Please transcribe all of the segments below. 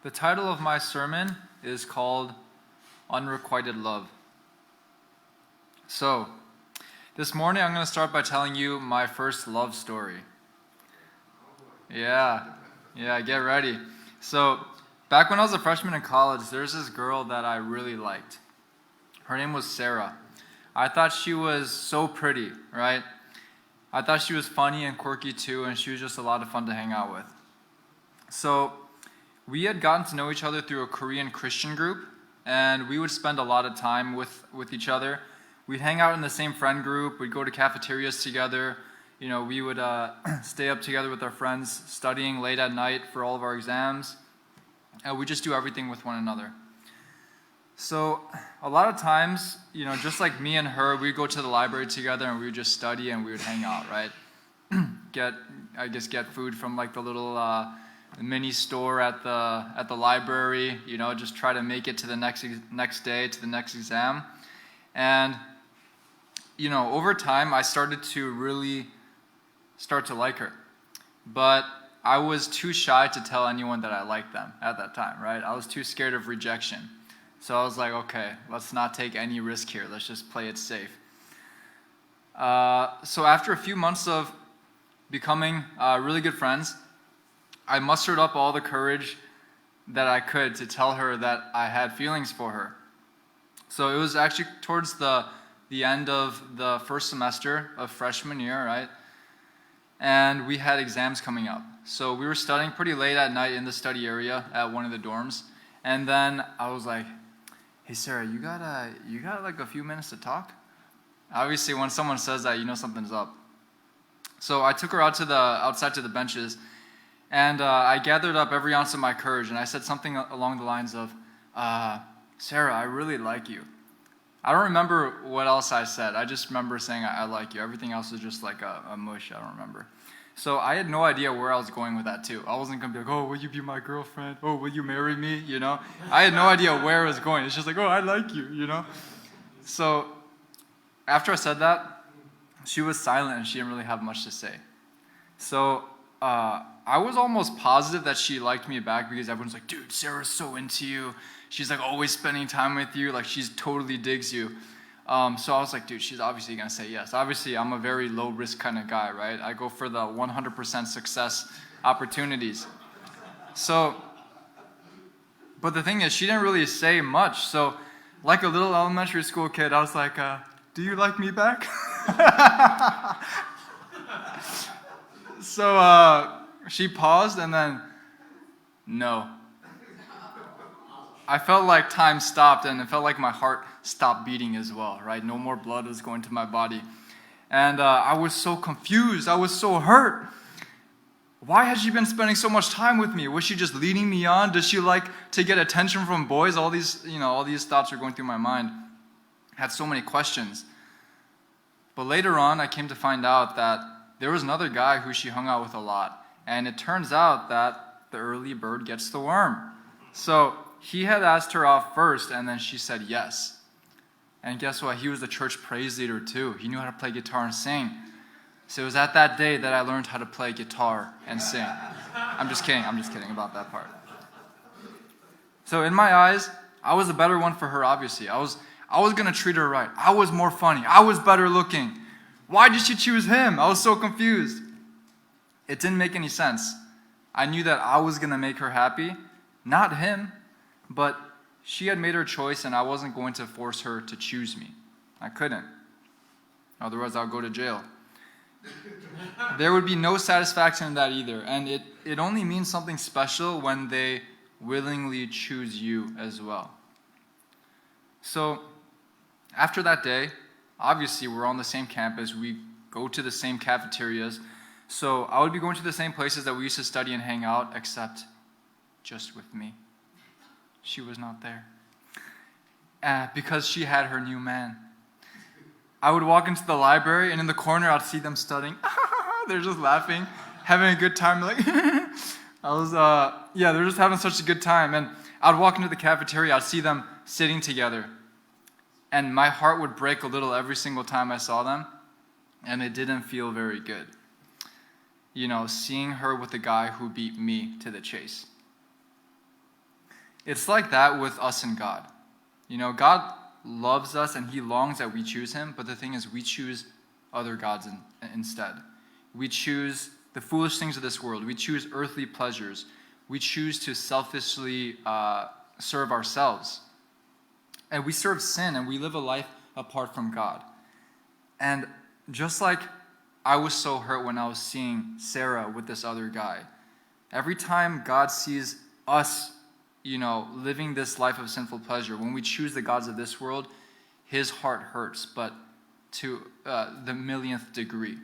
The title of my sermon is called Unrequited Love. So, this morning I'm going to start by telling you my first love story. Yeah, get ready. So, back when I was a freshman in college, there's this girl that I really liked. Her name was Sarah. I thought she was so pretty, right? I thought she was funny and quirky too, and she was just a lot of fun to hang out with. So, we had gotten to know each other through a Korean Christian group, and we would spend a lot of time with each other. We'd hang out in the same friend group, we'd go to cafeterias together, we would stay up together with our friends, studying late at night for all of our exams, and we just do everything with one another. So, a lot of times, just like me and her, we'd go to the library together and we would just study and we would hang out, right? Get food from like the little mini store at the library, just try to make it to the next day, to the next exam. And, over time, I started to really start to like her. But I was too shy to tell anyone that I liked them at that time, right? I was too scared of rejection. So I was like, okay, let's not take any risk here. Let's just play it safe. So after a few months of becoming really good friends, I mustered up all the courage that I could to tell her that I had feelings for her. So it was actually towards the end of the first semester of freshman year, right? And we had exams coming up. So we were studying pretty late at night in the study area at one of the dorms. And then I was like, hey Sarah, you got like a few minutes to talk? Obviously when someone says that, something's up. So I took her outside to the benches, and I gathered up every ounce of my courage, and I said something along the lines of, Sarah, I really like you. I don't remember what else I said. I just remember saying I like you. Everything else was just like a mush. I don't remember. So I had no idea where I was going with that too. I wasn't going to be like, oh, will you be my girlfriend? Oh, will you marry me? I had no idea where it was going. It's just like, oh, I like you, So after I said that, she was silent and she didn't really have much to say. So I was almost positive that she liked me back because everyone's like, dude, Sarah's so into you. She's like always spending time with you. Like she's totally digs you. So I was like, dude, she's obviously going to say yes. Obviously, I'm a very low risk kind of guy, right? I go for the 100% success opportunities. So, but the thing is, she didn't really say much. So like a little elementary school kid, I was like, do you like me back? So she paused and then, no. I felt like time stopped and it felt like my heart stopped beating as well, right? No more blood was going to my body. And I was so confused. I was so hurt. Why has she been spending so much time with me? Was she just leading me on? Does she like to get attention from boys? All these thoughts are going through my mind. I had so many questions. But later on, I came to find out that there was another guy who she hung out with a lot. And it turns out that the early bird gets the worm. So he had asked her out first, and then she said yes. And guess what? He was the church praise leader too. He knew how to play guitar and sing. So it was at that day that I learned how to play guitar and sing. I'm just kidding about that part. So in my eyes, I was the better one for her, obviously. I was going to treat her right. I was more funny. I was better looking. Why did she choose him? I was so confused. It didn't make any sense. I knew that I was going to make her happy, not him. But she had made her choice, and I wasn't going to force her to choose me. I couldn't. Otherwise, I'll go to jail. There would be no satisfaction in that either. And it only means something special when they willingly choose you as well. So, after that day, obviously, we're on the same campus. We go to the same cafeterias. So, I would be going to the same places that we used to study and hang out, except just with me. She was not there. Because she had her new man. I would walk into the library, and in the corner, I'd see them studying. They're just laughing, having a good time. Like, they're just having such a good time. And I'd walk into the cafeteria, I'd see them sitting together. And my heart would break a little every single time I saw them. And it didn't feel very good. Seeing her with the guy who beat me to the chase. it's like that with us and God. God loves us and he longs that we choose him, but the thing is we choose other gods instead. We choose the foolish things of this world. We choose earthly pleasures. We choose to selfishly serve ourselves. And we serve sin and we live a life apart from God. And just like I was so hurt when I was seeing Sarah with this other guy, every time God sees us, living this life of sinful pleasure, when we choose the gods of this world, his heart hurts, but to the millionth degree.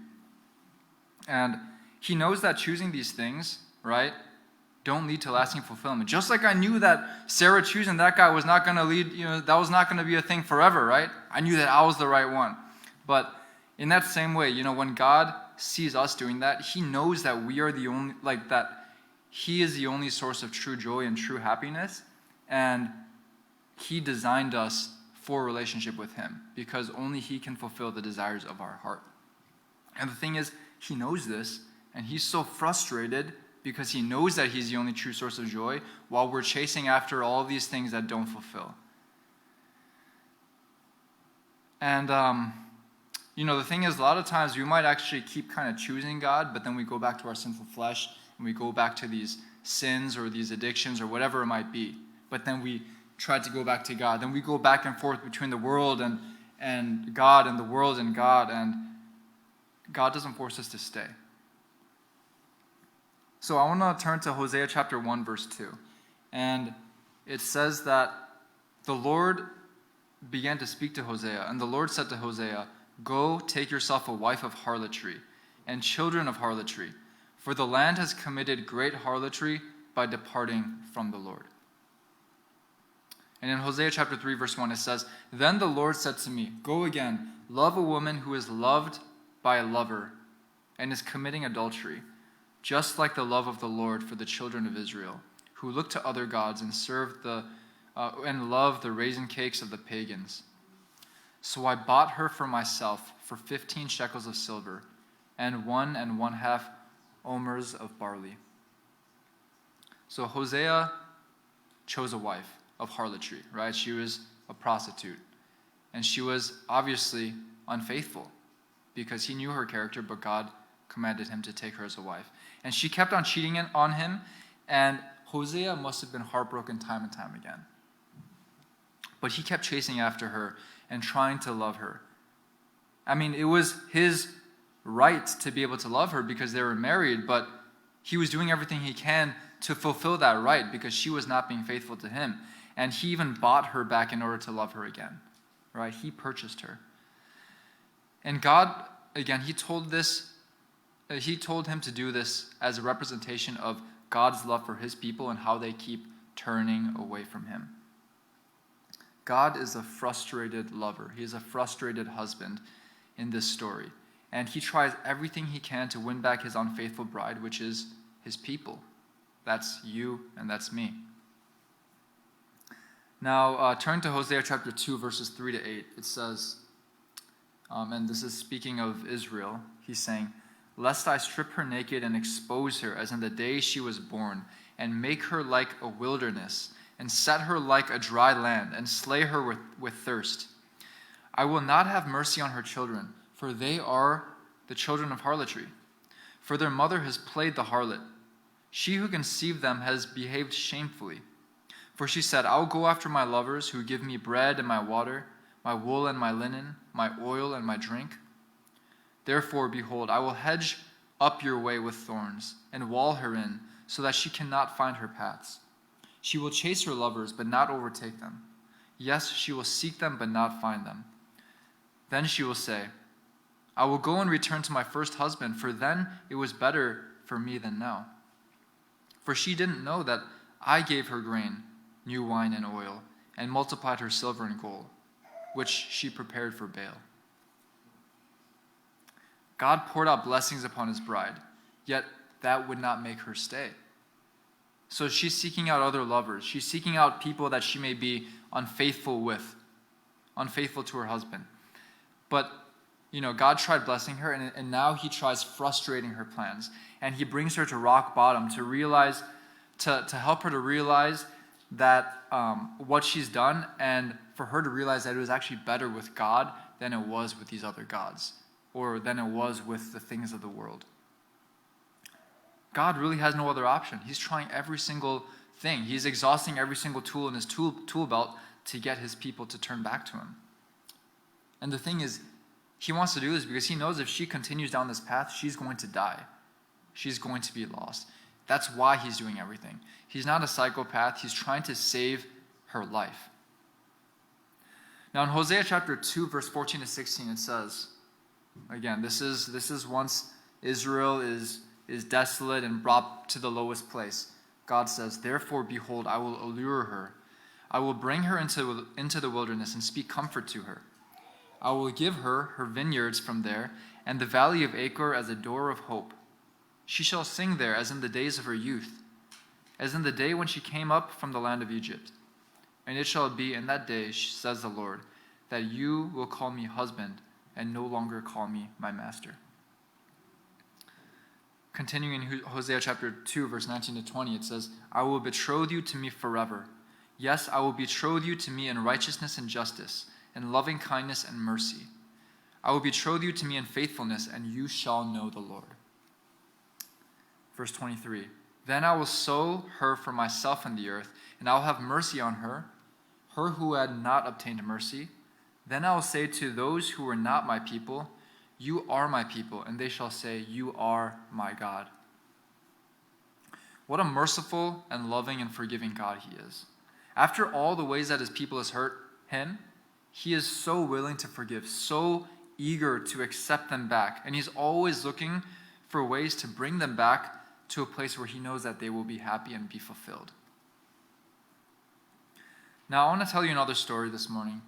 And he knows that choosing these things, right, don't lead to lasting fulfillment. Just like I knew that Sarah choosing that guy was not going to lead, that was not going to be a thing forever, right? I knew that I was the right one. But in that same way, when God sees us doing that, he knows that we are the only, that he is the only source of true joy and true happiness. And he designed us for a relationship with him because only he can fulfill the desires of our heart. And the thing is, he knows this, and he's so frustrated because he knows that he's the only true source of joy while we're chasing after all of these things that don't fulfill. And, the thing is, a lot of times we might actually keep kind of choosing God, but then we go back to our sinful flesh, and we go back to these sins or these addictions or whatever it might be. But then we try to go back to God. Then we go back and forth between the world and God and the world and God, and God doesn't force us to stay. So I want to turn to Hosea chapter 1, verse 2. And it says that the Lord began to speak to Hosea, and the Lord said to Hosea, "Go, take yourself a wife of harlotry, and children of harlotry, for the land has committed great harlotry by departing from the Lord." And in Hosea chapter 3, verse 1, it says, "Then the Lord said to me, Go again, love a woman who is loved by a lover, and is committing adultery, just like the love of the Lord for the children of Israel, who look to other gods and and love the raisin cakes of the pagans. So I bought her for myself for 15 shekels of silver, and 1.5 omers of barley." So Hosea chose a wife of harlotry, right? She was a prostitute, and she was obviously unfaithful because he knew her character, but God commanded him to take her as a wife. And she kept on cheating on him, and Hosea must have been heartbroken time and time again. But he kept chasing after her and trying to love her. I mean, it was his right to be able to love her because they were married, but he was doing everything he can to fulfill that right because she was not being faithful to him. And he even bought her back in order to love her again, right? He purchased her. And God, again, he told him to do this as a representation of God's love for his people and how they keep turning away from him. God is a frustrated lover. He is a frustrated husband in this story. And he tries everything he can to win back his unfaithful bride, which is his people. That's you and that's me. Now, turn to Hosea chapter 2, verses 3 to 8. It says, and this is speaking of Israel, he's saying, "Lest I strip her naked and expose her as in the day she was born, and make her like a wilderness, and set her like a dry land, and slay her with thirst. I will not have mercy on her children, for they are the children of harlotry. For their mother has played the harlot. She who conceived them has behaved shamefully. For she said, I will go after my lovers who give me bread and my water, my wool and my linen, my oil and my drink. Therefore, behold, I will hedge up your way with thorns, and wall her in, so that she cannot find her paths. She will chase her lovers, but not overtake them. Yes, she will seek them, but not find them. Then she will say, I will go and return to my first husband, for then it was better for me than now. For she didn't know that I gave her grain, new wine and oil, and multiplied her silver and gold, which she prepared for Baal. God poured out blessings upon his bride, yet that would not make her stay. So she's seeking out other lovers. She's seeking out people that she may be unfaithful with, unfaithful to her husband. But, God tried blessing her, and now he tries frustrating her plans. And he brings her to rock bottom to realize, to help her to realize that what she's done, and for her to realize that it was actually better with God than it was with these other gods, or than it was with the things of the world. God really has no other option. He's trying every single thing. He's exhausting every single tool in his tool belt to get his people to turn back to him. And the thing is, he wants to do this because he knows if she continues down this path, she's going to die. She's going to be lost. That's why he's doing everything. He's not a psychopath. He's trying to save her life. Now in Hosea chapter 2, verse 14 to 16, it says, again, this is once Israel is desolate and brought to the lowest place. God says, "Therefore, behold, I will allure her. I will bring her into the wilderness and speak comfort to her. I will give her her vineyards from there, and the valley of Achor as a door of hope. She shall sing there as in the days of her youth, as in the day when she came up from the land of Egypt. And it shall be in that day, says the Lord, that you will call me husband and no longer call me my master." Continuing in Hosea chapter 2, verse 19 to 20, it says, "I will betroth you to me forever. Yes, I will betroth you to me in righteousness and justice, in loving kindness and mercy. I will betroth you to me in faithfulness, and you shall know the Lord." Verse 23, "Then I will sow her for myself in the earth, and I will have mercy on her who had not obtained mercy. Then I will say to those who were not my people, you are my people, and they shall say, you are my God." What a merciful and loving and forgiving God he is. After all the ways that his people has hurt him, he is so willing to forgive, so eager to accept them back. And he's always looking for ways to bring them back to a place where he knows that they will be happy and be fulfilled. Now, I want to tell you another story this morning.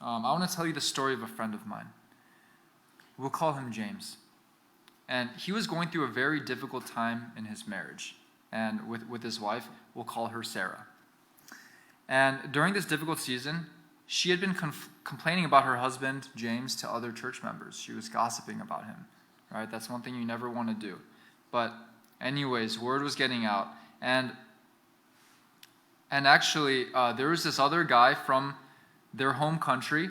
I want to tell you the story of a friend of mine. We'll call him James. And he was going through a very difficult time in his marriage. And with his wife, we'll call her Sarah. And during this difficult season, she had been complaining about her husband, James, to other church members. She was gossiping about him, right? That's one thing you never want to do. But anyways, word was getting out. And actually, there was this other guy from their home country,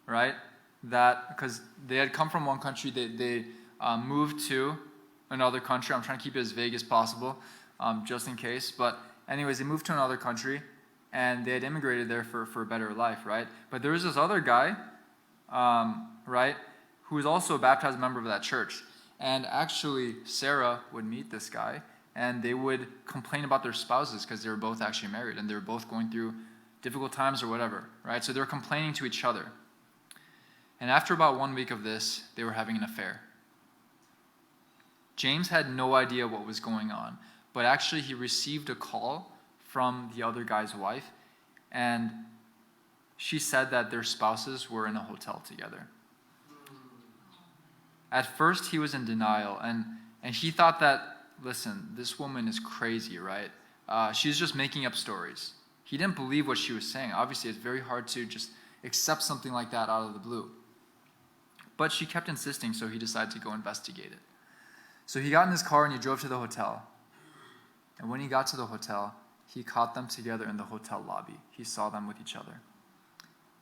right? That, because they had come from one country, they moved to another country. I'm trying to keep it as vague as possible, just in case. But anyways, they moved to another country, and they had immigrated there for a better life, right? But there was this other guy, right, who was also a baptized member of that church. And actually, Sarah would meet this guy, and they would complain about their spouses because they were both actually married, and they were both going through difficult times or whatever, right? So they were complaining to each other. And after about 1 week of this, they were having an affair. James had no idea what was going on, but actually he received a call from the other guy's wife, and she said that their spouses were in a hotel together. At first, he was in denial, and he thought that, listen, this woman is crazy, right? She's just making up stories. He didn't believe what she was saying. Obviously, it's very hard to just accept something like that out of the blue. But she kept insisting, so he decided to go investigate it. So he got in his car and he drove to the hotel. And when he got to the hotel, he caught them together in the hotel lobby. He saw them with each other.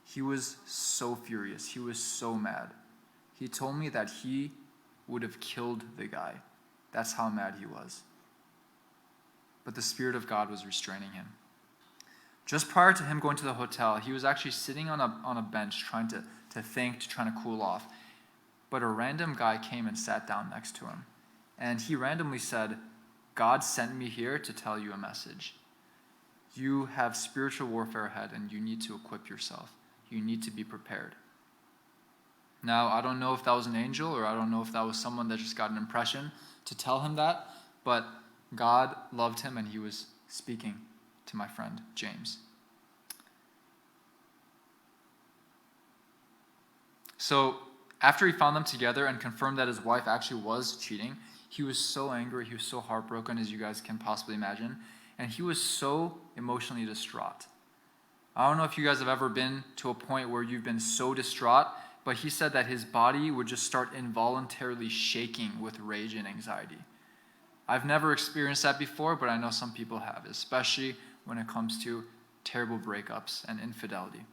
He was so furious. He was so mad. He told me that he would have killed the guy. That's how mad he was. But the Spirit of God was restraining him. Just prior to him going to the hotel, he was actually sitting on a bench trying to think, trying to cool off. But a random guy came and sat down next to him. And he randomly said, "God sent me here to tell you a message. You have spiritual warfare ahead, and you need to equip yourself. You need to be prepared." Now, I don't know if that was an angel, or I don't know if that was someone that just got an impression to tell him that, but God loved him, and he was speaking to my friend, James. So, after he found them together and confirmed that his wife actually was cheating, he was so angry, he was so heartbroken, as you guys can possibly imagine, and he was so emotionally distraught. I don't know if you guys have ever been to a point where you've been so distraught, but he said that his body would just start involuntarily shaking with rage and anxiety. I've never experienced that before, but I know some people have, especially when it comes to terrible breakups and infidelity.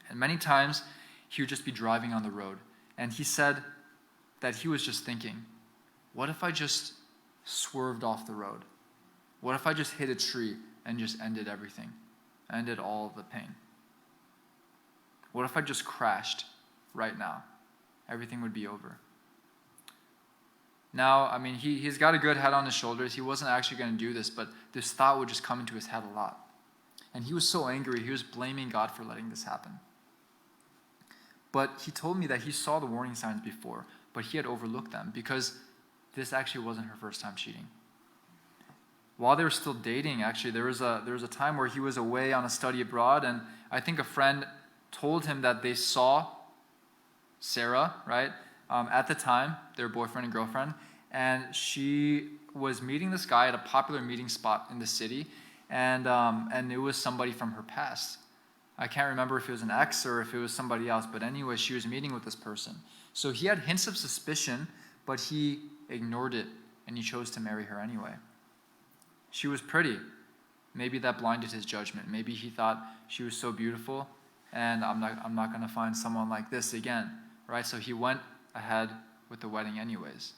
And many times, he would just be driving on the road. And he said that he was just thinking, what if I just swerved off the road? What if I just hit a tree and just ended everything? Ended all the pain? What if I just crashed right now? Everything would be over. Now, I mean, he's got a good head on his shoulders. He wasn't actually going to do this, but this thought would just come into his head a lot. And he was so angry, he was blaming God for letting this happen. But he told me that he saw the warning signs before, but he had overlooked them because this actually wasn't her first time cheating. While they were still dating, actually, there was a time where he was away on a study abroad, and I think a friend told him that they saw Sarah, right, at the time, their boyfriend and girlfriend, and she was meeting this guy at a popular meeting spot in the city, and it was somebody from her past. I can't remember if it was an ex or if it was somebody else, but anyway, she was meeting with this person. So he had hints of suspicion, but he ignored it, and he chose to marry her anyway. She was pretty. Maybe that blinded his judgment. Maybe he thought she was so beautiful, and I'm not going to find someone like this again, right? So he went ahead with the wedding anyways.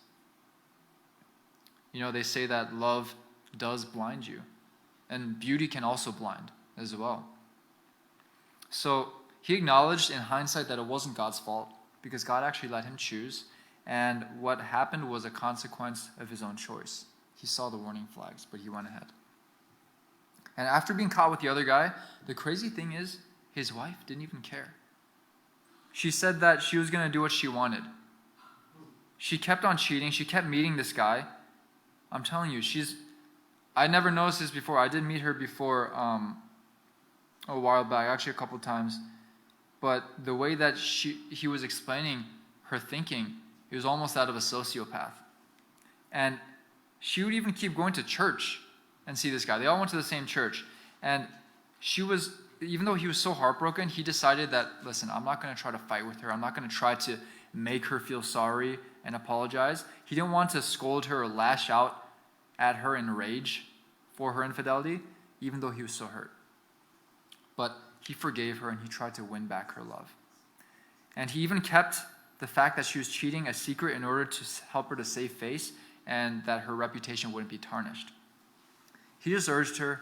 You know, they say that love does blind you, and beauty can also blind as well. So he acknowledged in hindsight that it wasn't God's fault because God actually let him choose, and what happened was a consequence of his own choice. He saw the warning flags, but he went ahead. And after being caught with the other guy, the crazy thing is his wife didn't even care. She said that she was going to do what she wanted. She kept on cheating. She kept meeting this guy. I'm telling you, I never noticed this before. I did meet her before a while back, actually a couple times. But the way that he was explaining her thinking, it was almost that of a sociopath. And she would even keep going to church and see this guy. They all went to the same church. And even though he was so heartbroken, he decided that, listen, I'm not going to try to fight with her. I'm not going to try to make her feel sorry and apologize. He didn't want to scold her or lash out at her in rage for her infidelity, even though he was so hurt. But he forgave her and he tried to win back her love. And he even kept the fact that she was cheating a secret in order to help her to save face and that her reputation wouldn't be tarnished. He just urged her,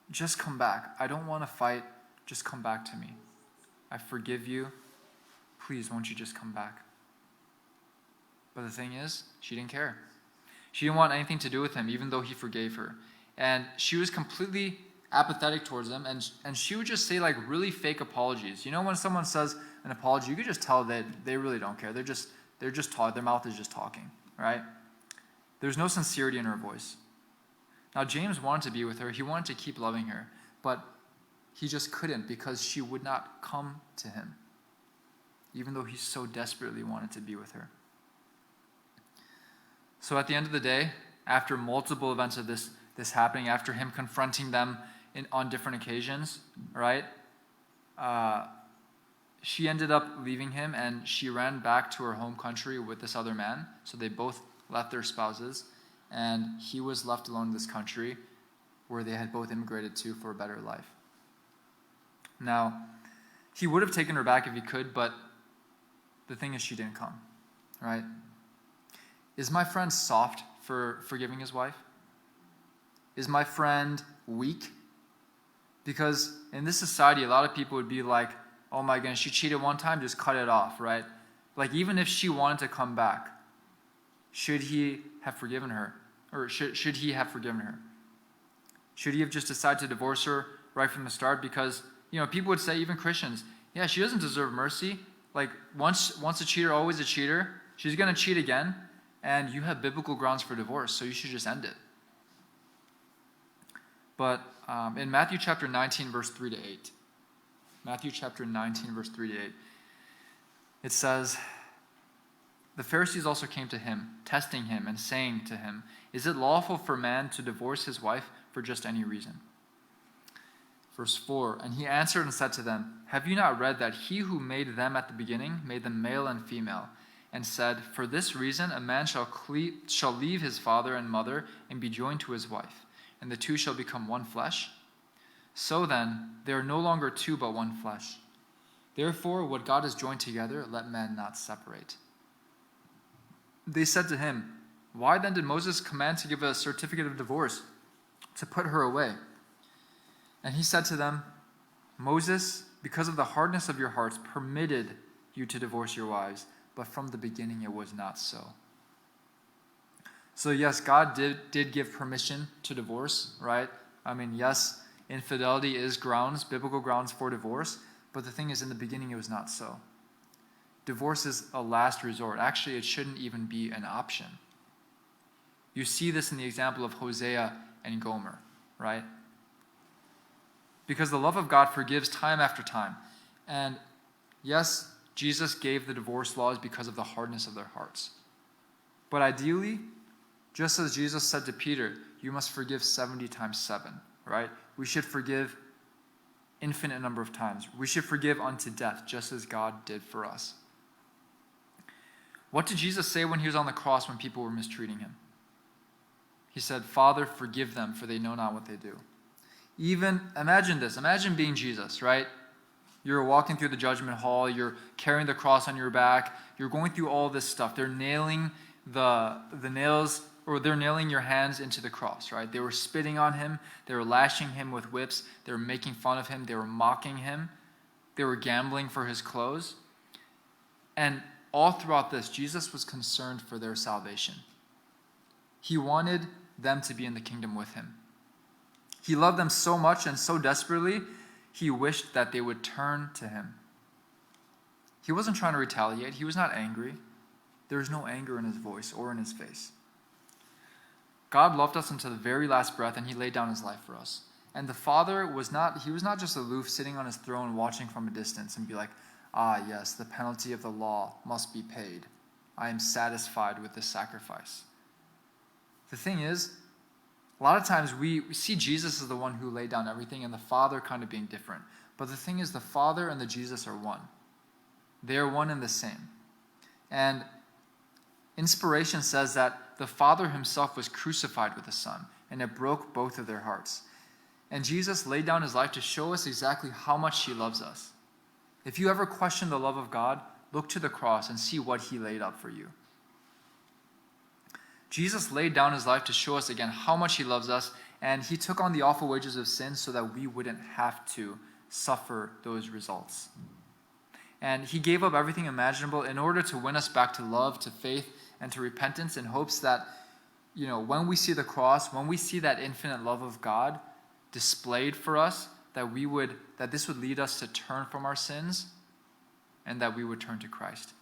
just come back. I don't want to fight. Just come back to me. I forgive you. Please, won't you just come back? But the thing is, she didn't care. She didn't want anything to do with him, even though he forgave her. And she was completely apathetic towards him, and she would just say like really fake apologies. You know, when someone says an apology, you could just tell that they really don't care. They're just talking. Their mouth is just talking, right? There's no sincerity in her voice. Now, James wanted to be with her. He wanted to keep loving her, but he just couldn't because she would not come to him, even though he so desperately wanted to be with her. So at the end of the day, after multiple events of this happening, after him confronting them on different occasions, right, she ended up leaving him, and she ran back to her home country with this other man. So they both left their spouses, and he was left alone in this country where they had both immigrated to for a better life. Now, he would have taken her back if he could, but the thing is she didn't come, right? Is my friend soft for forgiving his wife? Is my friend weak? Because in this society, a lot of people would be like, oh my goodness, she cheated one time, just cut it off, right? Like even if she wanted to come back, should he have forgiven her? Or should he have forgiven her? Should he have just decided to divorce her right from the start? Because, you know, people would say, even Christians, yeah, she doesn't deserve mercy. Like once a cheater, always a cheater. She's going to cheat again, and you have biblical grounds for divorce, so you should just end it. But in Matthew chapter 19, verse 3 to 8, Matthew chapter 19, verse 3 to 8, it says, the Pharisees also came to him, testing him and saying to him, is it lawful for a man to divorce his wife for just any reason? Verse 4, and he answered and said to them, have you not read that he who made them at the beginning made them male and female, and said, for this reason a man shall leave his father and mother and be joined to his wife, and the two shall become one flesh. So then, they are no longer two but one flesh. Therefore, what God has joined together, let man not separate." They said to him, "Why then did Moses command to give a certificate of divorce, to put her away?" And he said to them, "Moses, because of the hardness of your hearts, permitted you to divorce your wives, but from the beginning it was not so." So yes, God did give permission to divorce, right? I mean, yes, infidelity is biblical grounds for divorce, but the thing is, in the beginning it was not so. Divorce is a last resort. Actually, it shouldn't even be an option. You see this in the example of Hosea and Gomer, right? Because the love of God forgives time after time. And yes, Jesus gave the divorce laws because of the hardness of their hearts. But ideally, just as Jesus said to Peter, you must forgive 70 times 7, right? We should forgive infinite number of times. We should forgive unto death, just as God did for us. What did Jesus say when he was on the cross when people were mistreating him? He said, "Father, forgive them, for they know not what they do." Even, imagine this. Imagine being Jesus, right? You're walking through the judgment hall. You're carrying the cross on your back. You're going through all this stuff. They're nailing the nails, or they're nailing your hands into the cross, right? They were spitting on him. They were lashing him with whips. They were making fun of him. They were mocking him. They were gambling for his clothes. And all throughout this, Jesus was concerned for their salvation. He wanted them to be in the kingdom with him. He loved them so much and so desperately, he wished that they would turn to him. He wasn't trying to retaliate. He was not angry. There was no anger in his voice or in his face. God loved us until the very last breath, and he laid down his life for us. And the Father was not just aloof, sitting on his throne watching from a distance and be like, "Ah, yes, the penalty of the law must be paid. I am satisfied with this sacrifice." The thing is, a lot of times we see Jesus as the one who laid down everything and the Father kind of being different. But the thing is, the Father and the Jesus are one. They are one and the same. And inspiration says that the Father himself was crucified with the Son, and it broke both of their hearts. And Jesus laid down his life to show us exactly how much he loves us. If you ever question the love of God, look to the cross and see what he laid up for you. Jesus laid down his life to show us again how much he loves us, and he took on the awful wages of sin so that we wouldn't have to suffer those results. And he gave up everything imaginable in order to win us back to love, to faith, and to repentance, in hopes that, when we see the cross, when we see that infinite love of God displayed for us, that this would lead us to turn from our sins and that we would turn to Christ.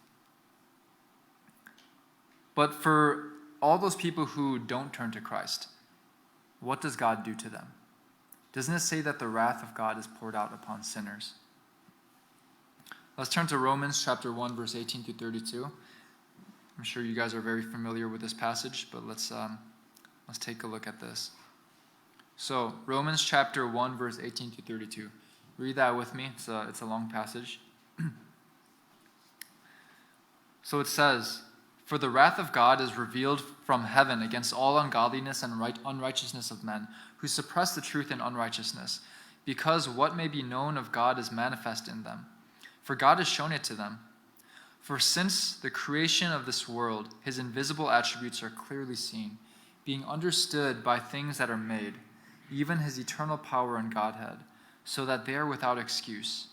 But for all those people who don't turn to Christ, what does God do to them? Doesn't it say that the wrath of God is poured out upon sinners? Let's turn to Romans chapter 1, verse 18 through 32. I'm sure you guys are very familiar with this passage, but let's take a look at this. So, Romans chapter 1, verse 18 through 32. Read that with me. It's a long passage. So it says, "For the wrath of God is revealed from heaven against all ungodliness and unrighteousness of men, who suppress the truth in unrighteousness, because what may be known of God is manifest in them. For God has shown it to them. For since the creation of this world, his invisible attributes are clearly seen, being understood by things that are made, even his eternal power and Godhead, so that they are without excuse.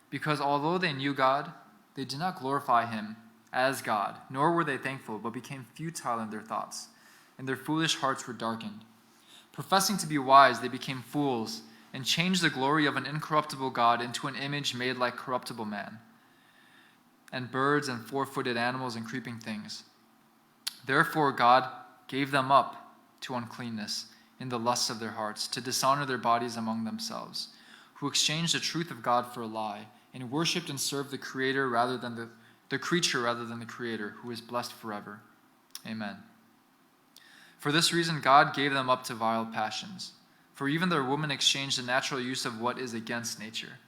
Because although they knew God, they did not glorify him as God, nor were they thankful, but became futile in their thoughts, and their foolish hearts were darkened. Professing to be wise, they became fools, and changed the glory of an incorruptible God into an image made like corruptible man, and birds and four-footed animals and creeping things. Therefore God gave them up to uncleanness in the lusts of their hearts, to dishonor their bodies among themselves, who exchanged the truth of God for a lie, and worshipped and served the creature rather than the Creator, who is blessed forever. Amen. For this reason God gave them up to vile passions, for even their women exchanged the natural use of what is against nature.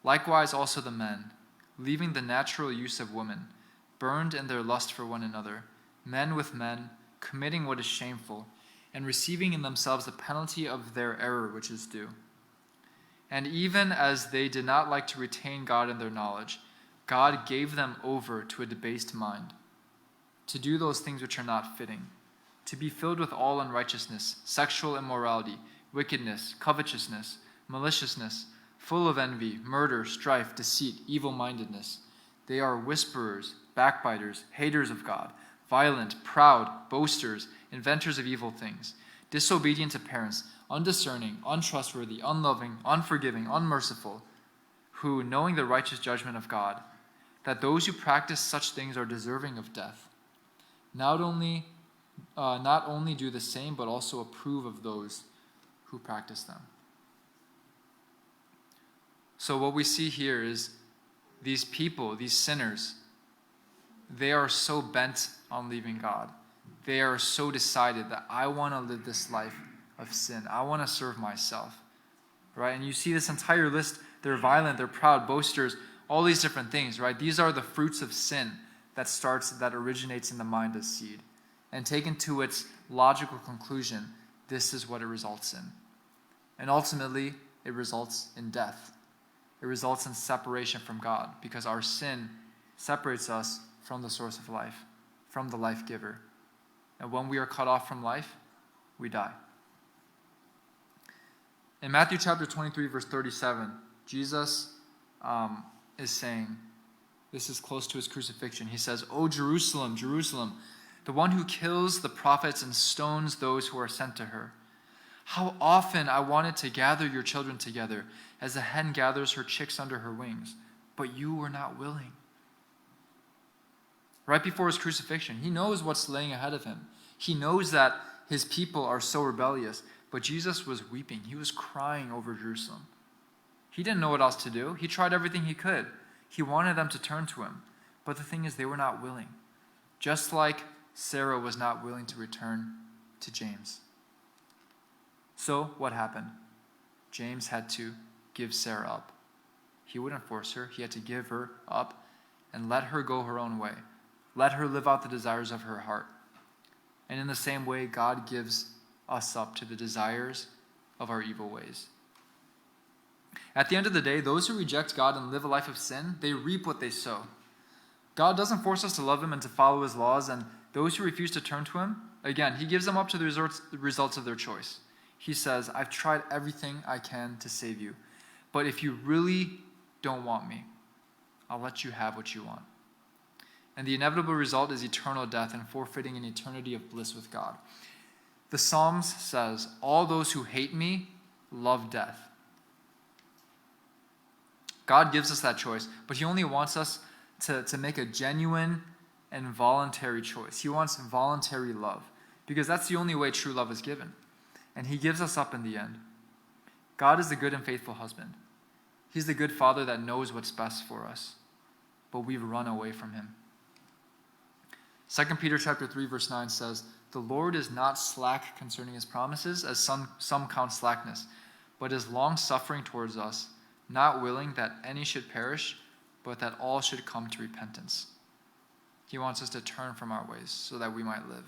Likewise also the men, leaving the natural use of women, burned in their lust for one another, men with men, committing what is shameful, and receiving in themselves the penalty of their error which is due. And even as they did not like to retain God in their knowledge, God gave them over to a debased mind, to do those things which are not fitting, to be filled with all unrighteousness, sexual immorality, wickedness, covetousness, maliciousness, full of envy, murder, strife, deceit, evil-mindedness. They are whisperers, backbiters, haters of God, violent, proud, boasters, inventors of evil things, disobedient to parents, undiscerning, untrustworthy, unloving, unforgiving, unmerciful, who, knowing the righteous judgment of God, that those who practice such things are deserving of death, not only do the same, but also approve of those who practice them. So what we see here is these people, these sinners, they are so bent on leaving God. They are so decided that I want to live this life of sin. I want to serve myself. Right? And you see this entire list. They're violent, they're proud, boasters, all these different things, right? These are the fruits of sin that originates in the mind as seed. And taken to its logical conclusion, this is what it results in. And ultimately, it results in death. It results in separation from God, because our sin separates us from the source of life, from the life giver. And when we are cut off from life, we die. In Matthew chapter 23, verse 37, Jesus is saying, this is close to his crucifixion. He says, "O Jerusalem, Jerusalem, the one who kills the prophets and stones those who are sent to her. How often I wanted to gather your children together, as a hen gathers her chicks under her wings, but you were not willing." Right before his crucifixion, he knows what's laying ahead of him. He knows that his people are so rebellious, but Jesus was weeping. He was crying over Jerusalem. He didn't know what else to do. He tried everything he could. He wanted them to turn to him, but the thing is, they were not willing. Just like Sarah was not willing to return to James. So what happened? James had to give Sarah up. He wouldn't force her. He had to give her up and let her go her own way. Let her live out the desires of her heart. And in the same way, God gives us up to the desires of our evil ways. At the end of the day, those who reject God and live a life of sin, they reap what they sow. God doesn't force us to love him and to follow his laws, and those who refuse to turn to him, again, he gives them up to the results of their choice. He says, "I've tried everything I can to save you, but if you really don't want me, I'll let you have what you want." And the inevitable result is eternal death and forfeiting an eternity of bliss with God. The Psalms says, "All those who hate me love death." God gives us that choice, but he only wants us to make a genuine and voluntary choice. He wants voluntary love, because that's the only way true love is given. And he gives us up in the end. God is the good and faithful husband. He's the good father that knows what's best for us, but we've run away from him. 2 Peter chapter 3, verse 9 says, "The Lord is not slack concerning his promises, as some count slackness, but is long-suffering towards us, not willing that any should perish, but that all should come to repentance." He wants us to turn from our ways so that we might live.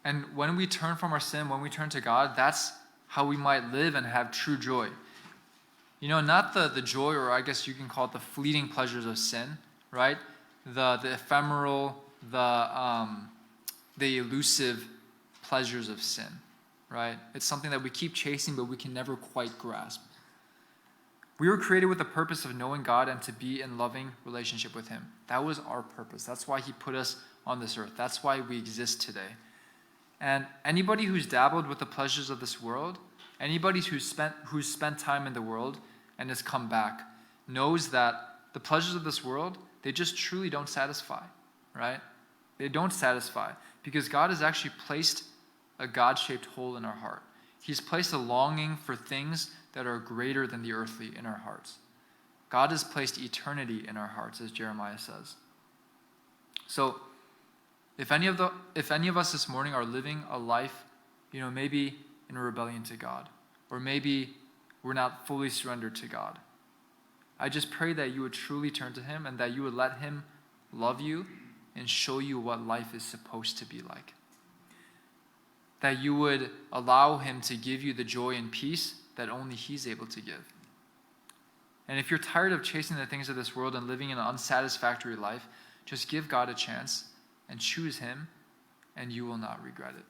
And when we turn from our sin, when we turn to God, that's how we might live and have true joy. You know, not the joy, or I guess you can call it the fleeting pleasures of sin, right? The ephemeral, the elusive pleasures of sin, right? It's something that we keep chasing, but we can never quite grasp. We were created with the purpose of knowing God and to be in loving relationship with him. That was our purpose. That's why he put us on this earth. That's why we exist today. And anybody who's dabbled with the pleasures of this world, anybody who's spent time in the world and has come back, knows that the pleasures of this world, they just truly don't satisfy, right? They don't satisfy, because God has actually placed a God-shaped hole in our heart. He's placed a longing for things that are greater than the earthly in our hearts. God has placed eternity in our hearts, as Jeremiah says. So, if any of us this morning are living a life, maybe in rebellion to God, or maybe we're not fully surrendered to God, I just pray that you would truly turn to him and that you would let him love you and show you what life is supposed to be like. that you would allow him to give you the joy and peace that only he's able to give. And if you're tired of chasing the things of this world and living in an unsatisfactory life, just give God a chance and choose him, and you will not regret it.